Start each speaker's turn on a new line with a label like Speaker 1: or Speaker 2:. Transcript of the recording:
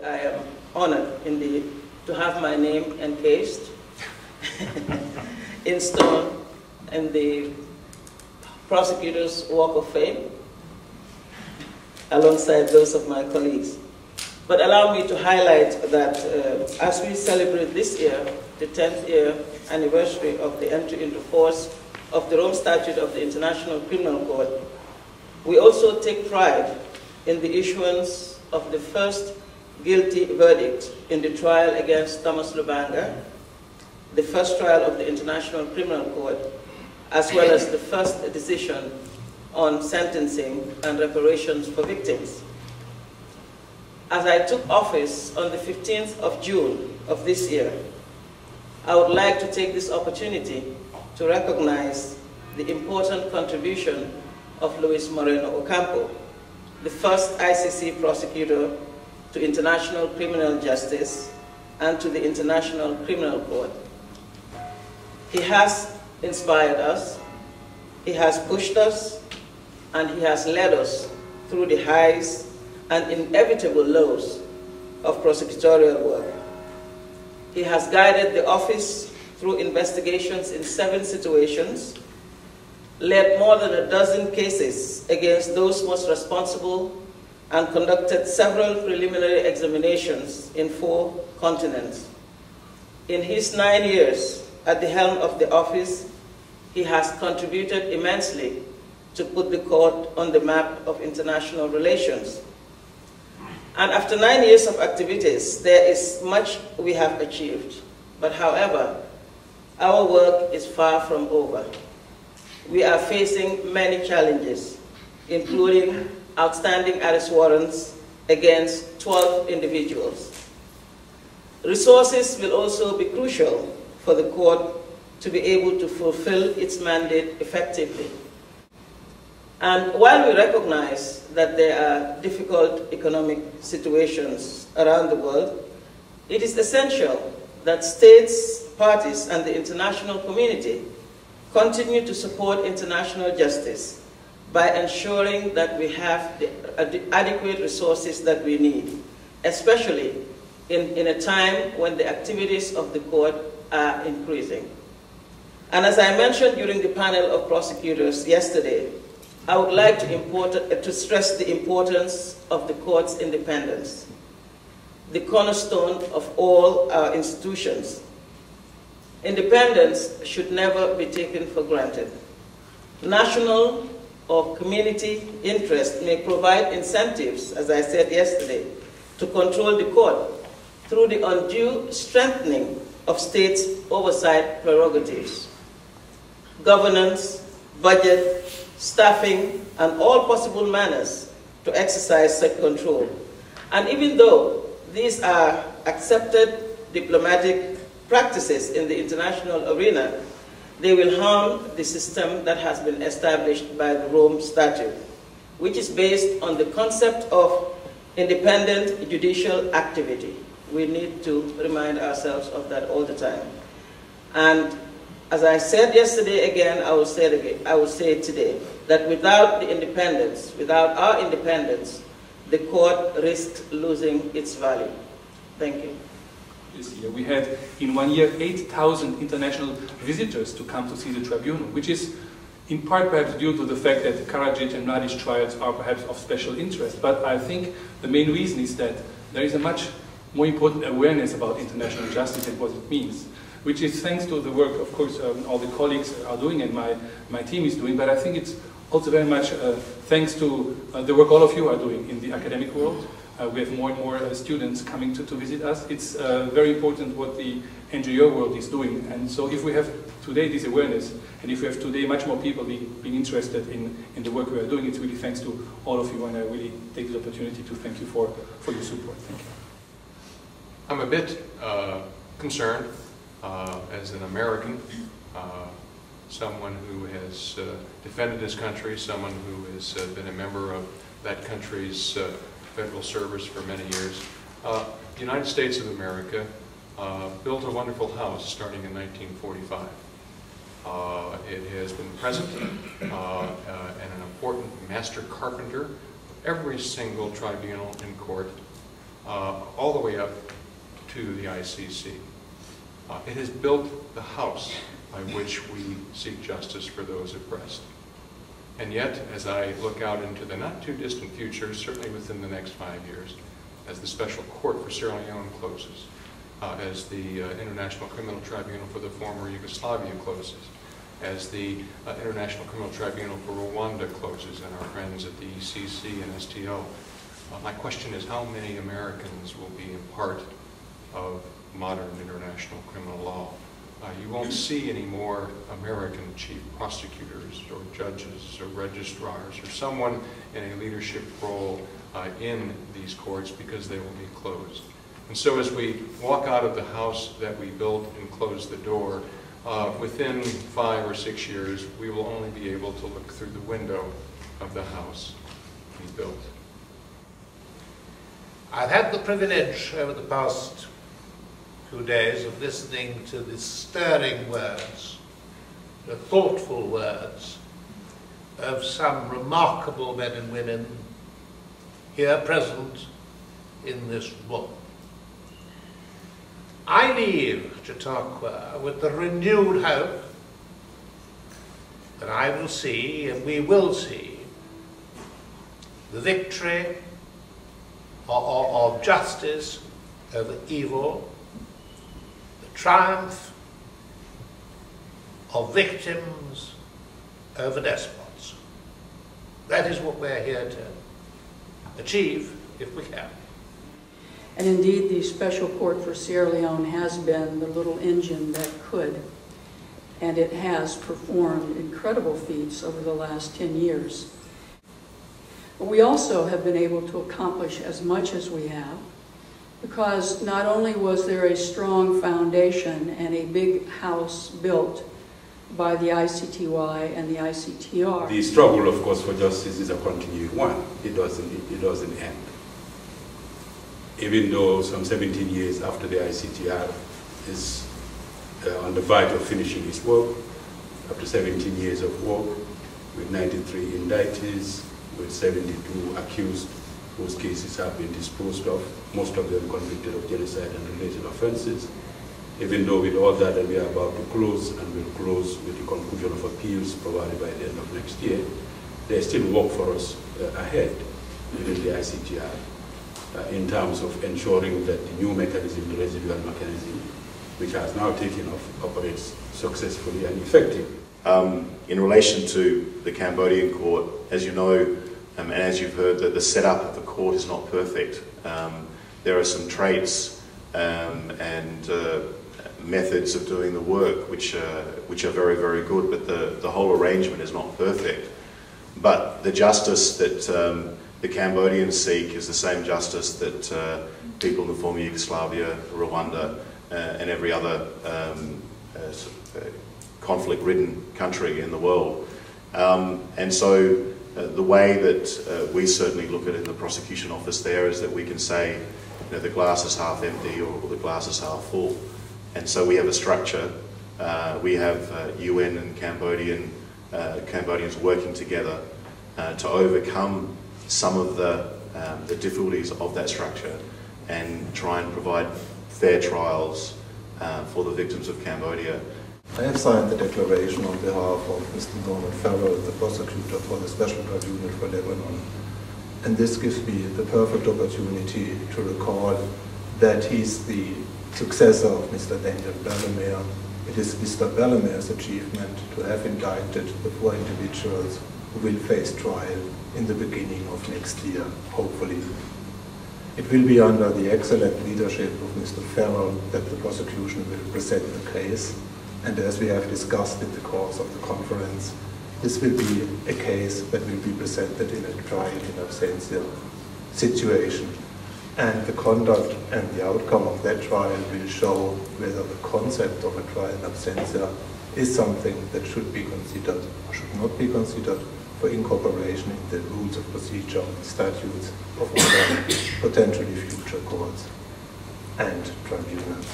Speaker 1: I am honored indeed to have my name encased in stone in the Prosecutors' Walk of Fame, alongside those of my colleagues. But allow me to highlight that as we celebrate this year, the 10th year anniversary of the entry into force of the Rome Statute of the International Criminal Court, we also take pride in the issuance of the first guilty verdict in the trial against Thomas Lubanga, the first trial of the International Criminal Court, as well as the first decision on sentencing and reparations for victims. As I took office on the 15th of June of this year, I would like to take this opportunity to recognize the important contribution of Luis Moreno Ocampo, the first ICC prosecutor to international criminal justice and to the International Criminal Court. He has inspired us, he has pushed us, and he has led us through the highs and inevitable lows of prosecutorial work. He has guided the office through investigations in 7 situations, led more than a dozen cases against those most responsible, and conducted several preliminary examinations in 4 continents. In his 9 years at the helm of the office, he has contributed immensely to put the court on the map of international relations. And after 9 years of activities, there is much we have achieved. But however, our work is far from over. We are facing many challenges, including outstanding arrest warrants against 12 individuals. Resources will also be crucial for the court to be able to fulfill its mandate effectively. And while we recognize that there are difficult economic situations around the world, it is essential that states, parties, and the international community continue to support international justice by ensuring that we have the adequate resources that we need, especially in a time when the activities of the court are increasing. And as I mentioned during the panel of prosecutors yesterday, I would like to stress the importance of the court's independence, the cornerstone of all our institutions. Independence should never be taken for granted. National or community interest may provide incentives, as I said yesterday, to control the court through the undue strengthening of states' oversight prerogatives. Governance, budget, staffing, and all possible manners to exercise such control. And even though these are accepted diplomatic practices in the international arena, they will harm the system that has been established by the Rome Statute, which is based on the concept of independent judicial activity. We need to remind ourselves of that all the time. And as I said yesterday again, I will say it today, that without the independence, without our independence, the court risks losing its value. Thank you.
Speaker 2: This year we had, in 1 year, 8,000 international visitors to come to see the tribunal, which is in part perhaps due to the fact that Karadzic and Mladic trials are perhaps of special interest. But I think the main reason is that there is a much more important awareness about international justice and what it means, which is thanks to the work, of course, all the colleagues are doing and my team is doing, but I think it's also very much thanks to the work all of you are doing in the academic world. We have more and more students coming to visit us. It's very important what the NGO world is doing. And so if we have today this awareness, and if we have today much more people being interested in the work we are doing, it's really thanks to all of you, and I really take this opportunity to thank you for your support. Thank you.
Speaker 3: I'm a bit concerned as an American, someone who has defended his country, someone who has been a member of that country's federal service for many years. The United States of America built a wonderful house starting in 1945. It has been present and an important master carpenter of every single tribunal and court all the way up to the ICC. It has built the house by which we seek justice for those oppressed. And yet, as I look out into the not too distant future, certainly within the next 5 years, as the Special Court for Sierra Leone closes, as the International Criminal Tribunal for the former Yugoslavia closes, as the International Criminal Tribunal for Rwanda closes, and our friends at the ECC and STO, my question is how many Americans will be a part of modern international criminal law? You won't see any more American chief prosecutors or judges or registrars or someone in a leadership role in these courts because they will be closed. And so as we walk out of the house that we built and close the door, within 5 or 6 years, we will only be able to look through the window of the house we built.
Speaker 4: I've had the privilege over the past few days of listening to the stirring words, the thoughtful words of some remarkable men and women here present in this room. I leave Chautauqua with the renewed hope that I will see, and we will see, the victory of justice over evil, the triumph of victims over despots. That is what we're here to achieve, if we can.
Speaker 5: And indeed, the Special Court for Sierra Leone has been the little engine that could, and it has performed incredible feats over the last 10 years. But we also have been able to accomplish as much as we have, because not only was there a strong foundation and a big house built by the ICTY and the ICTR.
Speaker 6: The struggle, of course, for justice is a continuing one. It doesn't end. Even though some 17 years after the ICTR is on the verge of finishing its work, after 17 years of work, with 93 indictees, with 72 accused, whose cases have been disposed of, most of them convicted of genocide and related offenses. Even though with all that we are about to close, and we'll close with the conclusion of appeals provided by the end of next year, there's still work for us ahead within the ICTR in terms of ensuring that the new mechanism, the residual mechanism, which has now taken off, operates successfully and effectively.
Speaker 7: In relation to the Cambodian court, as you know, and as you've heard, that the setup of the court is not perfect. There are some traits and methods of doing the work which are very, very good, but the whole arrangement is not perfect. But the justice that the Cambodians seek is the same justice that people in the former Yugoslavia, Rwanda, and every other conflict-ridden country in the world. And so the way that we certainly look at it in the prosecution office there is that we can say, you know, the glass is half empty or the glass is half full. And so we have a structure. We have UN and Cambodians working together to overcome some of the difficulties of that structure and try and provide fair trials for the victims of Cambodia.
Speaker 8: I have signed the declaration on behalf of Mr. Norman Farrell, the prosecutor for the Special Tribunal for Lebanon. And this gives me the perfect opportunity to recall that he's the successor of Mr. Daniel Bellemare. It is Mr. Bellemare's achievement to have indicted the 4 individuals who will face trial in the beginning of next year, hopefully. It will be under the excellent leadership of Mr. Farrell that the prosecution will present the case. And as we have discussed in the course of the conference, this will be a case that will be presented in a trial in absentia situation. And the conduct and the outcome of that trial will show whether the concept of a trial in absentia is something that should be considered or should not be considered for incorporation in the rules of procedure and statutes of other potentially future courts and tribunals.